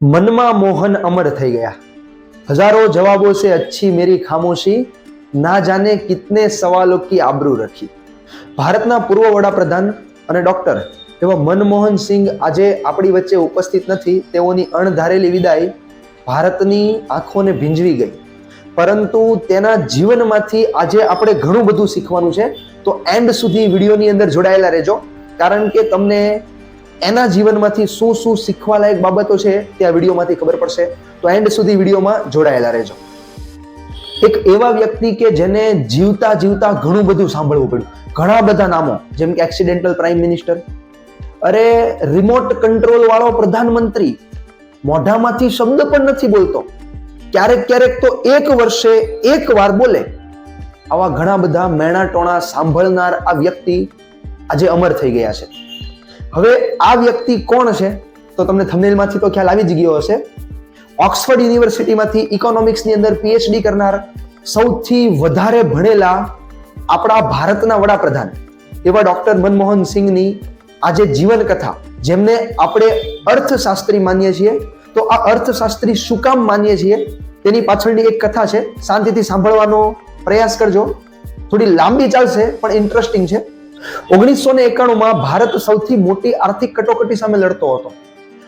મનમાં મોહન અમર થઈ ગયા. હજારો જવાબો से अच्छी मेरी खामोशी ના જાને કિતને સવાલો કી આબરૂ રખી. ભારતના પૂર્વ વડાપ્રધાન અને ડોક્ટર એવા મનમોહન સિંહ આજે આપણી વચ્ચે ઉપસ્થિત નથી. તેઓની અણધારેલી વિદાય ભારતની આંખોને ભીંજવી ગઈ, પરંતુ તેના જીવનમાંથી આજે આપણે ઘણું બધું શીખવાનું છે. તો એન્ડ સુધી વિડીયોની અંદર જોડાયેલા રહેજો, કારણ કે તમને એના જીવનમાંથી શું શું શીખવા લાયક બાબતો છે તે આ વિડીયોમાંથી ખબર પડશે. તો એન્ડ સુધી વિડીયોમાં જોડાયેલા રહેજો. એક એવા વ્યક્તિ કે જેને જીવતા જીવતા ઘણું બધું સાંભળવું પડ્યું, ઘણા બધા નામો, જેમ કે એક્સિડેન્ટલ પ્રાઇમ મિનિસ્ટર, અરે રિમોટ કંટ્રોલ વાળો પ્રધાનમંત્રી, મોઢામાંથી શબ્દ પણ નથી બોલતો, ક્યારેક ક્યારેક તો એક વર્ષે એક વાર બોલે, આવા ઘણા બધા મેણા ટોણા સાંભળનાર આ વ્યક્તિ આજે અમર થઈ ગયા છે. હવે આ વ્યક્તિ કોણ છે તો તમને થંબનેલમાંથી તો ખ્યાલ આવી જ ગયો હશે. ઓક્સફર્ડ યુનિવર્સિટીમાંથી ઇકોનોમિક્સની અંદર પીએચડી કરનાર, સૌથી વધારે ભણેલા આપણા ભારતના વડાપ્રધાન એવા ડોક્ટર મનમોહન સિંહની આજે જીવન કથા, જેમને આપણે અર્થશાસ્ત્રી માનીએ છીએ. તો આ અર્થશાસ્ત્રી શું કામ માનીએ છીએ તેની પાછળની એક કથા છે. શાંતિથી સાંભળવાનો પ્રયાસ કરજો, થોડી લાંબી ચાલશે પણ ઇન્ટરેસ્ટિંગ છે. 1991માં ભારત સૌથી મોટી આર્થિક કટોકટી સામે લડતો હતો.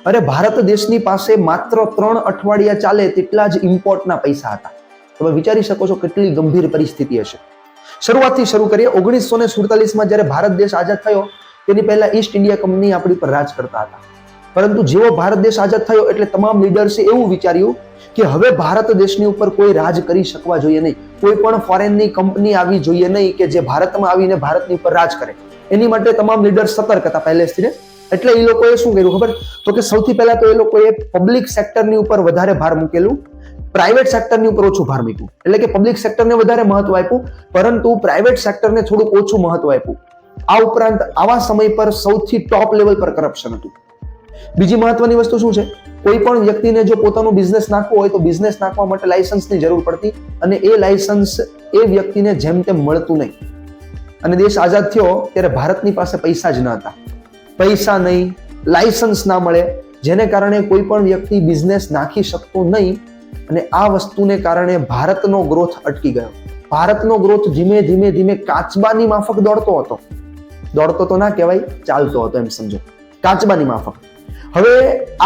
અરે ભારત દેશની પાસે માત્ર 3 અઠવાડિયા ચાલે તેટલા જ ઇમ્પોર્ટના પૈસા હતા. તમે વિચારી શકો છો કેટલી ગંભીર પરિસ્થિતિ હશે. શરૂઆતથી શરૂ કરીએ. 1947માં જ્યારે ભારત દેશ આઝાદ થયો તેની પહેલા ઈસ્ટ ઇન્ડિયા કંપની આપણી પર રાજ કરતા હતા. પરંતુ જેવો ભારત દેશ આઝાદ થયો એટલે તમામ લીડર્સે એવું વિચાર્યું કે હવે ભારત દેશની ઉપર કોઈ રાજ કરી શકવા જોઈએ નહીં, કોઈ પણ ફોરેનની કંપની આવી જોઈએ નહીં કે જે ભારતમાં આવીને ભારતની ઉપર રાજ કરે. એની માટે તમામ લીડર્સ સતર્ક હતા પહેલેથી. એટલે એ લોકોએ શું કર્યું ખબર? તો કે સૌથી પહેલા તો એ લોકોએ પબ્લિક સેક્ટરની ઉપર વધારે ભાર મૂકેલું, પ્રાઇવેટ સેક્ટરની ઉપર ઓછું ભાર મૂક્યું. એટલે કે પબ્લિક સેક્ટરને વધારે મહત્વ આપ્યું, પરંતુ પ્રાઇવેટ સેક્ટરને થોડુંક ઓછું મહત્વ આપ્યું. આ ઉપરાંત આવા સમય પર સૌથી ટોપ લેવલ પર કરપ્શન હતું. બીજી મહત્વની વસ્તુ શું છે? કોઈ પણ વ્યક્તિને જો પોતાનું બિઝનેસ નાખવો હોય તો બિઝનેસ નાખવા માટે લાયસન્સની જરૂર પડતી, અને એ લાયસન્સ એ વ્યક્તિને જેમ તેમ મળતું નહીં. અને દેશ આઝાદ થયો ત્યારે ભારતની પાસે પૈસા જ ન હતા. પૈસા નહીં, લાયસન્સ ના મળે, જેને કારણે કોઈ પણ વ્યક્તિ બિઝનેસ નાખી શકતો નહીં. અને આ વસ્તુને કારણે ભારતનો ગ્રોથ અટકી ગયો. ભારતનો ગ્રોથ ધીમે ધીમે ધીમે કાચબાની માફક દોડતો હતો. દોડતો તો ના કહેવાય, ચાલતો હતો એમ સમજો, કાચબાની માફક. હવે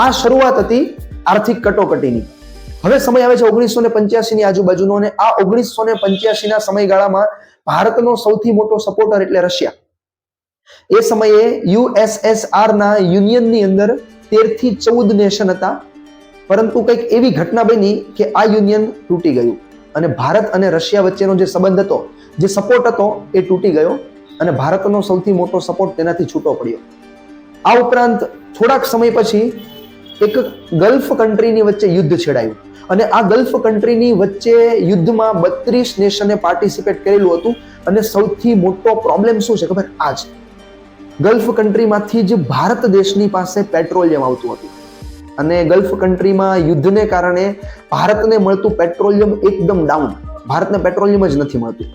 આ શરૂઆત હતી આર્થિક કટોકટીની. હવે સમય આવે છે 1985ની આજુબાજુનો, અને આ 1985ના સમયગાળામાં ભારતનો સૌથી મોટો સપોર્ટર એટલે રશિયા. એ સમયે યુએસએસઆર ના યુનિયનની અંદર 13 થી 14 નેશન હતા, પરંતુ કંઈક એવી ઘટના બની કે આ યુનિયન તૂટી ગયું અને ભારત અને રશિયા વચ્ચેનો જે સંબંધ હતો, જે સપોર્ટ હતો, એ તૂટી ગયો અને ભારતનો સૌથી મોટો સપોર્ટ તેનાથી છૂટો પડ્યો. આ ઉપરાંત થોડાક સમય પછી એક ગલ્ફ કન્ટ્રીની વચ્ચે યુદ્ધ છેડાયું, અને આ ગલ્ફ કન્ટ્રીની વચ્ચે યુદ્ધમાં 32 નેશને પાર્ટિસિપેટ કરેલું હતું. અને સૌથી મોટો પ્રોબ્લેમ શું છે ખબર? આ છે, ગલ્ફ કન્ટ્રીમાંથી જ ભારત દેશની પાસે પેટ્રોલિયમ આવતું હતું, અને ગલ્ફ કન્ટ્રીમાં યુદ્ધને કારણે ભારતને મળતું પેટ્રોલિયમ એકદમ ડાઉન. ભારતને પેટ્રોલિયમ જ નથી મળતું.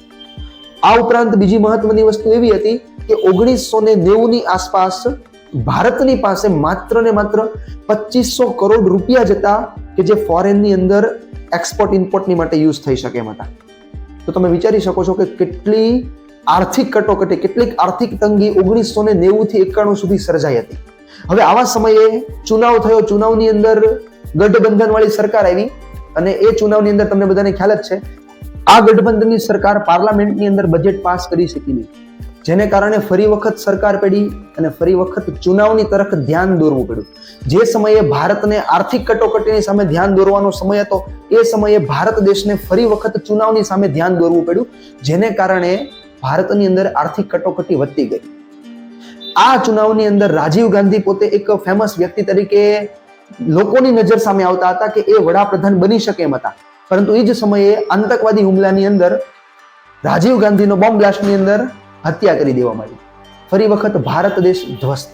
આ ઉપરાંત બીજી મહત્વની વસ્તુ એવી હતી કે 1990ની આસપાસ ભારતની પાસે માત્ર ને માત્ર 2500 કરોડ રૂપિયા જ હતા કે જે ફોરેનની અંદર એક્સપોર્ટ ઇમ્પોર્ટની માટે યુઝ થઈ શકે એમ હતા. તો તમે વિચારી શકો છો કે કેટલી આર્થિક કટોકટી, કેટલીક આર્થિક તંગી 1990 થી 91 સુધી સર્જાઈ હતી. હવે આવા સમયે ચુનાવ થયો. ચુનાવની અંદર ગઠબંધન વાળી સરકાર આવી, અને એ ચુનાવની અંદર તમને બધાને ખ્યાલ જ છે, આ ગઠબંધનની સરકાર પાર્લામેન્ટની અંદર બજેટ પાસ કરી શકી નહીં, જેને કારણે ફરી વખત સરકાર પડી અને ફરી વખત ચુનાવની તરફ ધ્યાન દોરવું પડ્યું. જે સમયે ભારતને આર્થિક કટોકટીની સામે ધ્યાન દોરવાનો સમય હતો, એ સમયે ભારત દેશને ફરી વખત ચુનાવની સામે ધ્યાન દોરવું પડ્યું, જેને કારણે ભારતની અંદર આર્થિક કટોકટી વધતી ગઈ. આ ચુનાવની અંદર રાજીવ ગાંધી પોતે એક ફેમસ વ્યક્તિ તરીકે લોકોની નજર સામે આવતા હતા કે એ વડાપ્રધાન બની શકે એમ હતા, પરંતુ એ જ સમયે આતંકવાદી હુમલાની અંદર રાજીવ ગાંધીનો બોમ્બ બ્લાસ્ટની અંદર હત્યા કરી દેવામાં આવી. ફરી વખત ભારત દેશ ધ્વસ્ત.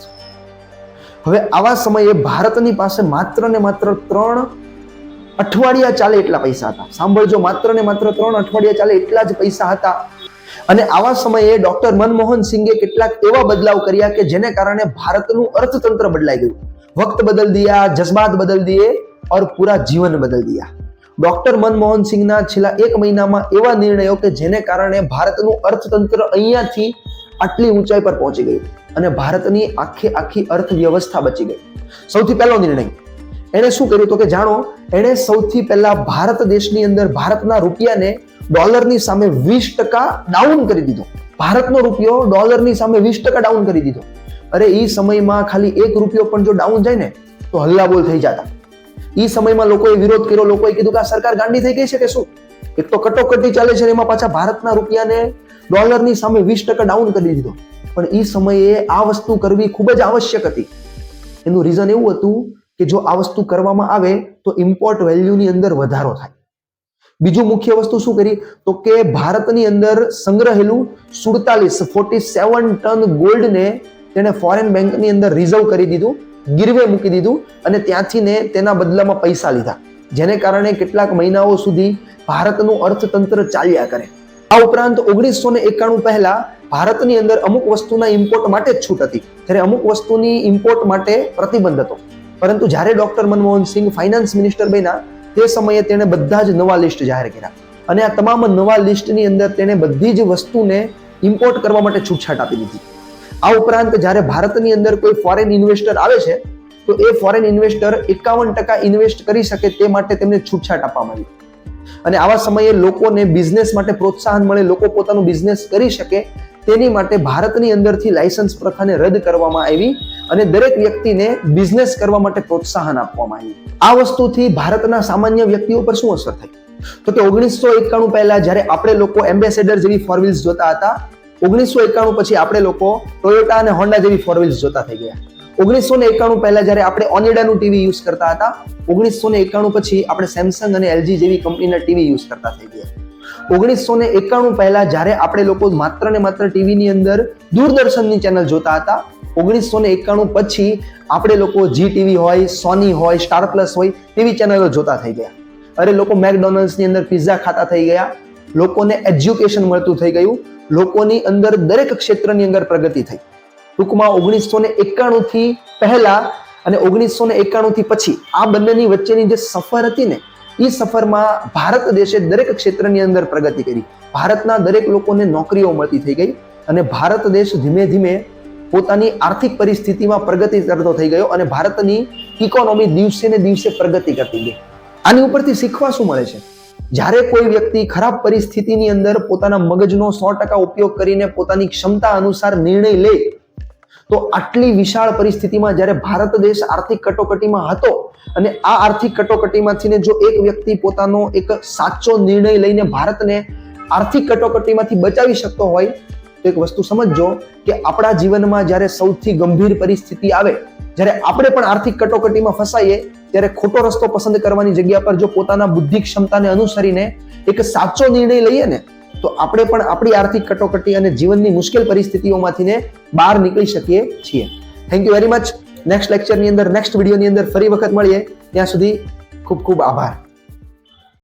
હવે આવા સમયે ભારતની પાસે માત્ર ને માત્ર 3 અઠવાડિયા ચાલે એટલા પૈસા હતા. સાંભળજો, માત્ર ને માત્ર 3 અઠવાડિયા ચાલે એટલા જ પૈસા હતા. અને આવા સમયે ડોક્ટર મનમોહન સિંઘે કેટલાક એવા બદલાવ કર્યા કે જેને કારણે ભારતનું અર્થતંત્ર બદલાઈ ગયું. વક્ત બદલ દિયા, જજ્બાત બદલ દિए, और पूरा जीवन बदल दिया। ડોક્ટર મનમોહન સિંહના છેલ્લા 1 મહિનામાં એવા નિર્ણયો કે જેને કારણે ભારતનું અર્થતંત્ર અહીંયાથી આટલી ઊંચાઈ પર પહોંચી ગયું અને ભારતની આખી અર્થવ્યવસ્થા બચી ગઈ. સૌથી પહેલો નિર્ણય એણે શું કર્યું તો કે જાણો, એણે સૌથી પહેલા ભારત દેશની અંદર ભારતના રૂપિયાને ડોલરની સામે 20% ડાઉન કરી દીધો. ભારતનો રૂપિયો ડોલરની સામે 20% ડાઉન કરી દીધો. અરે એ સમયમાં ખાલી 1 રૂપિયો પણ જો ડાઉન જાય ને તો હલ્લાબોલ થઈ જતા. એ સમયમાં લોકોએ વિરોધ કર્યો, લોકોએ કીધું કે આ સરકાર ગાંડી થઈ ગઈ છે કે શું? એક તો કટોકટી ચાલે છે, એમાં પાછા ભારતના રૂપિયાને ડોલરની સામે 20% ડાઉન કરી દીધો. પણ એ સમયે આ વસ્તુ કરવી ખૂબ જ આવશ્યક હતી. એનું રીઝન એવું હતું કે જો આ વસ્તુ કરવામાં આવે તો ઇમ્પોર્ટ વેલ્યુની અંદર વધારો થાય. બીજું મુખ્ય વસ્તુ શું કરી તો કે ભારતની અંદર સંગ્રહેલું 47 ટન ગોલ્ડને તેને ફોરેન બેંકની અંદર રિઝર્વ કરી દીધું, ગીરવે મૂકી દીધું અને ત્યાંથી ને તેના બદલામાં પૈસા લીધા, જેને કારણે કેટલાક મહિનાઓ સુધી ભારતનું અર્થતંત્ર ચાલ્યા કરે. આ ઉપરાંત 1991 પહેલા ભારતની અંદર અમુક વસ્તુના ઇમ્પોર્ટ માટે જ છૂટ હતી, જ્યારે અમુક વસ્તુની ઇમ્પોર્ટ માટે પ્રતિબંધ હતો. પરંતુ જ્યારે doctor Manmohan Singh finance minister બન્યા તે સમયે તેણે બધા જ નવા લિસ્ટ જાહેર કર્યા અને આ તમામ નવા લિસ્ટની અંદર તેણે બધી જ વસ્તુને ઇમ્પોર્ટ કરવા માટે છૂટછાટ આપી દીધી. આ ઉપરાંત જ્યારે ભારતની અંદર કોઈ ફોરેન ઇન્વેસ્ટર આવે છે તો એ ફોરેન ઇન્વેસ્ટર 51% ઇન્વેસ્ટ કરી શકે તે માટે તેમને છૂટછાટ આપવામાં આવી. અને આવા સમયે લોકોને બિઝનેસ માટે પ્રોત્સાહન મળે, લોકો પોતાનું બિઝનેસ કરી શકે તેની માટે ભારતની અંદરથી લાયસન્સ પ્રથાને રદ કરવામાં આવી અને દરેક વ્યક્તિને બિઝનેસ કરવા માટે પ્રોત્સાહન આપવામાં આવ્યું. આ વસ્તુથી ભારતના સામાન્ય વ્યક્તિઓ પર શું અસર થઈ તો કે 1991 પહેલા જ્યારે આપણે લોકો એમ્બેસેડર જેવી ફોર વ્હીલ્સ જોતા હતા, 1991 પછી આપણે લોકો ટોયોટા અને હોન્ડા જેવી ફોર વ્હીલ્સ જોતા થઈ ગયા. 1991 પહેલા જ્યારે આપણે ઓનિડાનું ટીવી યુઝ કરતા હતા, 1991 પછી આપણે સેમસંગ અને એલજી જેવી કંપનીના ટીવી યુઝ કરતા થઈ ગયા. 1991 પહેલા જ્યારે આપણે લોકો માત્ર ને માત્ર ટીવીની અંદર દૂરદર્શનની ચેનલ જોતા હતા, 1991 પછી આપણે લોકો જી ટીવી હોય, સોની હોય, સ્ટાર પ્લસ હોય તેવી ચેનલો જોતા થઈ ગયા. અરે લોકો મેકડોનલ્ડ્સની અંદર પિઝા ખાતા થઈ ગયા, લોકોને એજ્યુકેશન મળતું થઈ ગયું, લોકોની અંદર દરેક ક્ષેત્રની અંદર પ્રગતિ થઈ. ટૂંકમાં 1991 થી પહેલા અને 1991 થી પછી આ બંનેની વચ્ચેની જે સફર હતી ને એ સફરમાં ભારત દેશે દરેક ક્ષેત્રની અંદર પ્રગતિ કરી. ભારતના દરેક લોકોને નોકરીઓ મળતી થઈ ગઈ અને ભારત દેશ ધીમે ધીમે પોતાની આર્થિક પરિસ્થિતિમાં પ્રગતિ કરતો થઈ ગયો અને ભારતની ઇકોનોમી દિવસે ને દિવસે પ્રગતિ કરતી ગઈ. આની ઉપરથી શીખવા શું મળે છે? જ્યારે કોઈ વ્યક્તિ ખરાબ પરિસ્થિતિની અંદર પોતાના મગજનો 100% ઉપયોગ કરીને પોતાની ક્ષમતા અનુસાર નિર્ણય લે તો આટલી વિશાળ પરિસ્થિતિમાં જ્યારે ભારત દેશ આર્થિક કટોકટીમાં હતો અને આ આર્થિક કટોકટીમાંથી જો એક વ્યક્તિ પોતાનો એક સાચો નિર્ણય લઈને ભારતને આર્થિક કટોકટીમાંથી બચાવી શકતો હોય તો એક વસ્તુ સમજજો કે આપણા જીવનમાં જ્યારે સૌથી ગંભીર પરિસ્થિતિ આવે, જ્યારે આપણે પણ આર્થિક કટોકટીમાં ફસાઈએ ત્યારે ખોટો રસ્તો પસંદ કરવાની જગ્યા પર જો પોતાના બુદ્ધિ ક્ષમતાને અનુસરીને એક સાચો નિર્ણય લઈએ ને તો આપણે પણ આપણી આર્થિક કટોકટી અને જીવનની મુશ્કેલ પરિસ્થિતિઓમાંથી બહાર નીકળી શકીએ છીએ. Thank you very much. Next લેક્ચરની અંદર, નેક્સ્ટ વિડીયોની અંદર ફરી વખત મળીએ. ત્યાં સુધી ખૂબ ખૂબ આભાર.